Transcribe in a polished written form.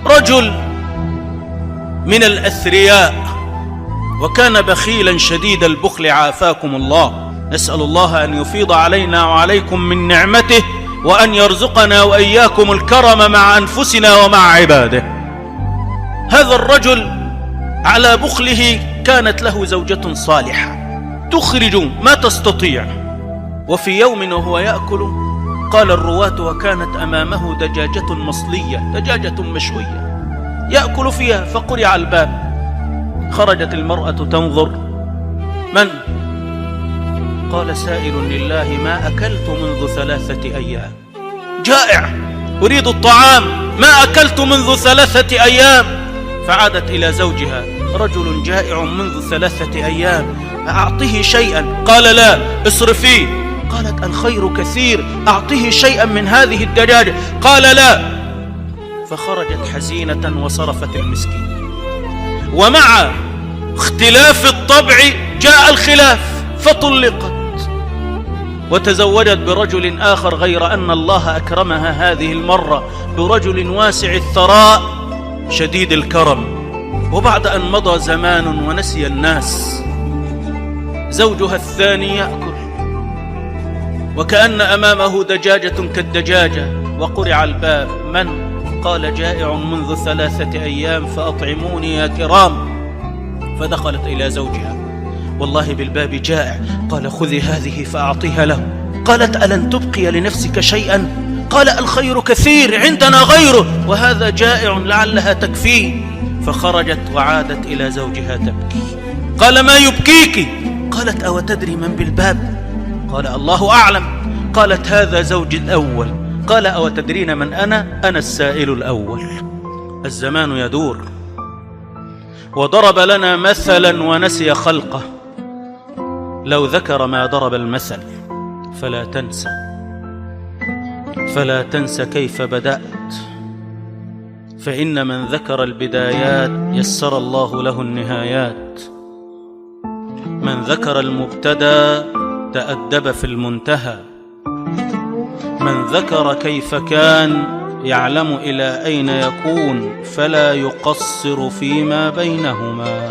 رجل من الأثرياء وكان بخيلا شديد البخل عافاكم الله. نسأل الله أن يفيض علينا وعليكم من نعمته، وأن يرزقنا وإياكم الكرم مع أنفسنا ومع عباده. هذا الرجل على بخله كانت له زوجة صالحة تخرج ما تستطيع، وفي يوم وهو يأكل قال الرواة وكانت أمامه دجاجة مصلية، دجاجة مشوية يأكل فيها، فقرع الباب. خرجت المرأة تنظر، من؟ قال سائل لله ما أكلت منذ 3 أيام، جائع أريد الطعام، ما أكلت منذ 3 أيام. فعادت إلى زوجها، رجل جائع منذ 3 أيام، أعطه شيئا. قال لا، اصرفيه. قالت الخير كثير، أعطه شيئا من هذه الدجاجة. قال لا. فخرجت حزينة وصرفت المسكين. ومع اختلاف الطبع جاء الخلاف، فطلقت وتزوجت برجل آخر، غير أن الله أكرمها هذه المرة برجل واسع الثراء شديد الكرم. وبعد أن مضى زمان ونسي الناس، زوجها الثاني يأكل وكأن أمامه دجاجة كالدجاجة، وقرع الباب. من؟ قال جائع منذ 3 أيام فأطعموني يا كرام. فدخلت إلى زوجها، والله بالباب جائع. قال خذي هذه فأعطيها له. قالت ألن تبقي لنفسك شيئا؟ قال الخير كثير، عندنا غيره، وهذا جائع لعلها تكفيه. فخرجت وعادت إلى زوجها تبكي. قال ما يبكيك؟ قالت أو تدري من بالباب؟ قال الله أعلم. قالت هذا زوجي الأول. قال أو تدرين من أنا؟ أنا السائل الأول. الزمان يدور، وضرب لنا مثلا ونسي خلقه. لو ذكر ما ضرب المثل فلا تنسى كيف بدأت، فإن من ذكر البدايات يسر الله له النهايات. من ذكر المبتدأ تأدب في المنتهى. من ذكر كيف كان يعلم إلى أين يكون، فلا يقصر فيما بينهما.